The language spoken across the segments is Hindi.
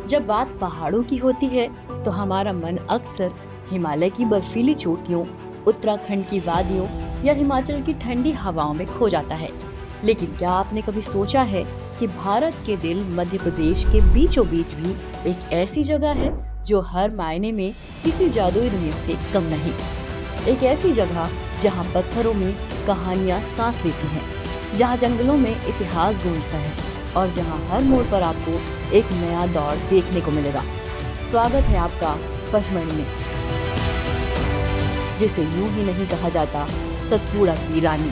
जब बात पहाड़ों की होती है तो हमारा मन अक्सर हिमालय की बर्फीली चोटियों, उत्तराखंड की वादियों या हिमाचल की ठंडी हवाओं में खो जाता है। लेकिन क्या आपने कभी सोचा है कि भारत के दिल मध्य प्रदेश के बीचों बीच भी एक ऐसी जगह है जो हर मायने में किसी जादुई दुनिया से कम नहीं। एक ऐसी जगह जहां पत्थरों में कहानियां सांस लेती हैं, जहां जंगलों में इतिहास गूंजता है और जहां हर मोड़ पर आपको एक नया दौर देखने को मिलेगा। स्वागत है आपका पचमढ़ी में, जिसे यूं ही नहीं कहा जाता सतपुड़ा की रानी।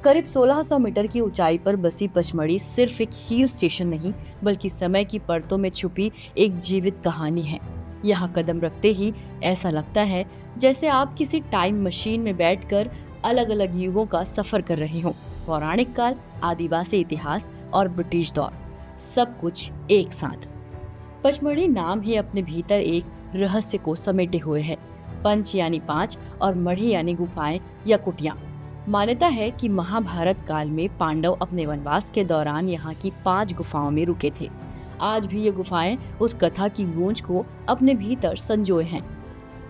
करीब 1600 मीटर की ऊंचाई पर बसी पचमढ़ी सिर्फ एक हिल स्टेशन नहीं, बल्कि समय की परतों में छुपी एक जीवित कहानी है। यहाँ कदम रखते ही ऐसा लगता है जैसे आप किसी टाइम मशीन में बैठकर अलग अलग युगों का सफर कर रहे हो। पौराणिक काल, आदिवासी इतिहास और ब्रिटिश दौर, सब कुछ एक साथ। पचमढ़ी नाम ही अपने भीतर एक रहस्य को समेटे हुए है। पंच यानी पांच और मढ़ी यानी गुफाएं या कुटिया। मान्यता है कि महाभारत काल में पांडव अपने वनवास के दौरान यहाँ की 5 गुफाओं में रुके थे। आज भी ये गुफाएं उस कथा की गूंज को अपने भीतर संजोए हैं।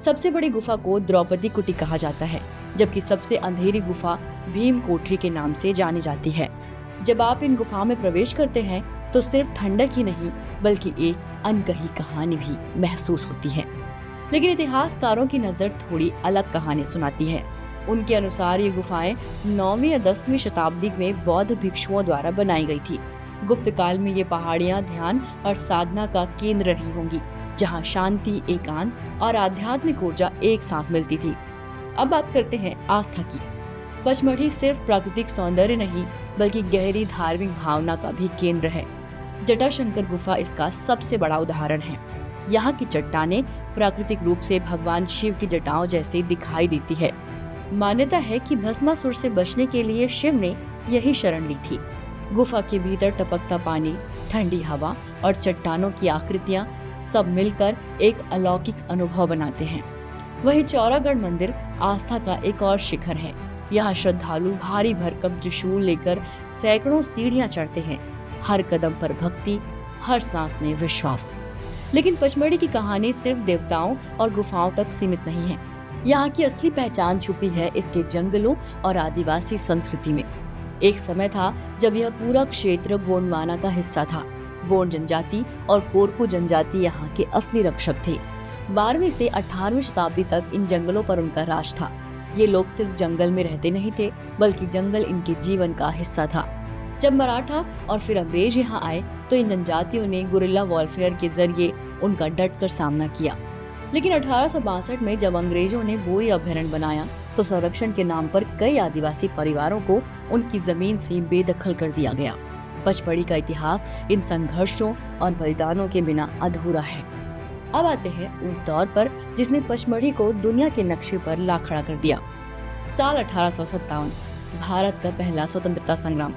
सबसे बड़ी गुफा को द्रौपदी कुटी कहा जाता है, जबकि सबसे अंधेरी गुफा भीम कोठरी के नाम से जानी जाती है। जब आप इन गुफाओं में प्रवेश करते हैं तो सिर्फ ठंडक ही नहीं, बल्कि एक अनकही कहानी भी महसूस होती है। लेकिन इतिहासकारों की नजर थोड़ी अलग कहानी सुनाती है। उनके अनुसार ये गुफाएं 9वीं या 10वीं शताब्दी में बौद्ध भिक्षुओं द्वारा बनाई गई थी। गुप्त काल में ये पहाड़ियां ध्यान और साधना का केंद्र रही होंगी, जहां शांति, एकांत और आध्यात्मिक ऊर्जा एक साथ मिलती थी। अब बात करते हैं आस्था की। पचमढ़ी सिर्फ प्राकृतिक सौंदर्य नहीं, बल्कि गहरी धार्मिक भावना का भी केंद्र है। जटाशंकर गुफा इसका सबसे बड़ा उदाहरण है। यहाँ की चट्टानें प्राकृतिक रूप से भगवान शिव की जटाओं जैसी दिखाई देती है। मान्यता है कि भस्मासुर से बचने के लिए शिव ने यही शरण ली थी। गुफा के भीतर टपकता पानी, ठंडी हवा और चट्टानों की आकृतियां सब मिलकर एक अलौकिक अनुभव बनाते हैं। वही चौरागढ़ मंदिर आस्था का एक और शिखर है। यहाँ श्रद्धालु भारी भरकम त्रिशूल लेकर सैकड़ों सीढ़ियां चढ़ते हैं। हर कदम पर भक्ति, हर सांस में विश्वास। लेकिन पचमढ़ी की कहानी सिर्फ देवताओं और गुफाओं तक सीमित नहीं है। यहाँ की असली पहचान छुपी है इसके जंगलों और आदिवासी संस्कृति में। एक समय था जब यह पूरा क्षेत्र गोंडवाना का हिस्सा था। गोंड जनजाति और कोरकू जनजाति यहाँ के असली रक्षक थे। 12वीं से 18वीं शताब्दी तक इन जंगलों पर उनका राज था। ये लोग सिर्फ जंगल में रहते नहीं थे, बल्कि जंगल इनके जीवन का हिस्सा था। जब मराठा और फिर अंग्रेज यहाँ आए तो इन जनजातियों ने गुरिल्ला वॉरफेयर के जरिए उनका डटकर सामना किया। लेकिन 1862 में जब अंग्रेजों ने बोरी अभयारण्य बनाया तो संरक्षण के नाम पर कई आदिवासी परिवारों को उनकी जमीन से बेदखल कर दिया गया। पचमढ़ी का इतिहास इन संघर्षों और बलिदानों के बिना अधूरा है। अब आते हैं उस दौर पर जिसने पचमढ़ी को दुनिया के नक्शे पर ला खड़ा कर दिया। साल 1857, भारत का पहला स्वतंत्रता संग्राम।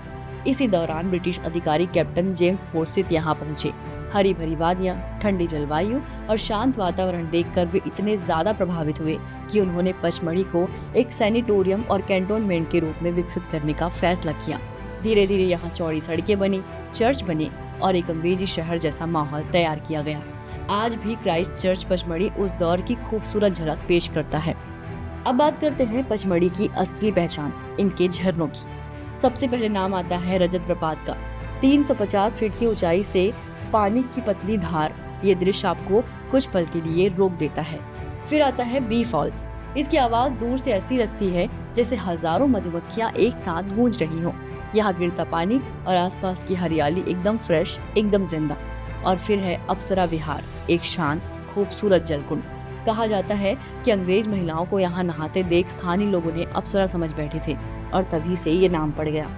इसी दौरान ब्रिटिश अधिकारी कैप्टन जेम्स फोर्सिथ यहाँ पहुंचे। हरी भरी वादियां, ठंडी जलवायु और शांत वातावरण देखकर वे इतने ज्यादा प्रभावित हुए कि उन्होंने पचमढ़ी को एक सैनिटोरियम और कैंटोनमेंट के रूप में विकसित करने का फैसला किया। धीरे धीरे यहाँ चौड़ी सड़कें बनी, चर्च बने और एक अंग्रेजी शहर जैसा माहौल तैयार किया गया। आज भी क्राइस्ट चर्च पचमढ़ी उस दौर की खूबसूरत झलक पेश करता है। अब बात करते हैं पचमढ़ी की असली पहचान, इनके झरनों की। सबसे पहले नाम आता है रजत प्रपात का। 350 फीट की ऊंचाई से पानी की पतली धार, ये दृश्य आपको कुछ पल के लिए रोक देता है। फिर आता है बी फॉल्स। इसकी आवाज दूर से ऐसी लगती है जैसे हजारों मधुमक्खियां एक साथ गूंज रही हों। यहाँ गिरता पानी और आसपास की हरियाली एकदम फ्रेश, एकदम जिंदा। और फिर है अप्सरा विहार, एक शांत खूबसूरत जलकुंड। कहा जाता है कि अंग्रेज महिलाओं को यहाँ नहाते देख स्थानीय लोग उन्हें अप्सरा समझ बैठे थे और तभी से ये नाम पड़ गया।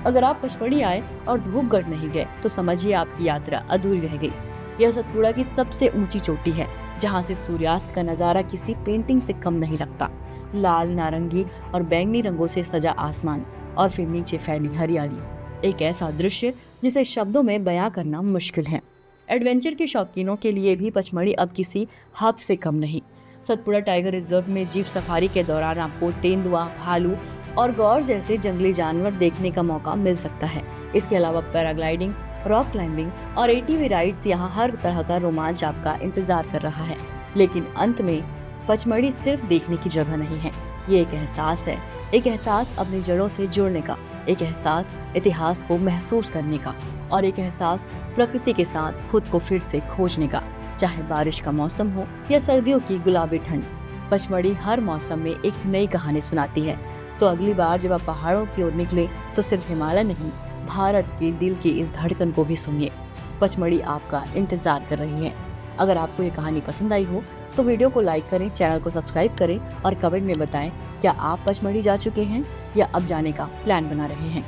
अगर आप पचमढ़ी आए और धूपगढ़ नहीं गए तो समझिए आपकी यात्रा अधूरी रह गई। यह सतपुड़ा की सबसे ऊंची चोटी है, जहाँ से सूर्यास्त का नजारा किसी पेंटिंग से कम नहीं लगता। लाल, नारंगी और बैंगनी रंगों से सजा आसमान और फिर नीचे फैली हरियाली। एक ऐसा दृश्य जिसे शब्दों में बयां करना मुश्किल है। एडवेंचर के शौकीनों के लिए भी पचमढ़ी अब किसी हद से कम नहीं। सतपुड़ा टाइगर रिजर्व में जीप सफारी के दौरान आपको तेंदुआ, भालू और गौर जैसे जंगली जानवर देखने का मौका मिल सकता है। इसके अलावा पैराग्लाइडिंग, रॉक क्लाइंबिंग और एटीवी राइड्स यहाँ हर तरह का रोमांच आपका इंतजार कर रहा है। लेकिन अंत में पचमढ़ी सिर्फ देखने की जगह नहीं है, ये एक एहसास है। एक एहसास अपनी जड़ों से जुड़ने का, एक एहसास इतिहास को महसूस करने का और एक एहसास प्रकृति के साथ खुद को फिर से खोजने का। चाहे बारिश का मौसम हो या सर्दियों की गुलाबी ठंड, पचमढ़ी हर मौसम में एक नई कहानी सुनाती है। तो अगली बार जब आप पहाड़ों की ओर निकले तो सिर्फ हिमालय नहीं, भारत के दिल की इस धड़कन को भी सुनिए। पचमढ़ी आपका इंतजार कर रही है। अगर आपको ये कहानी पसंद आई हो तो वीडियो को लाइक करें, चैनल को सब्सक्राइब करें और कमेंट में बताएं क्या आप पचमढ़ी जा चुके हैं या अब जाने का प्लान बना रहे हैं।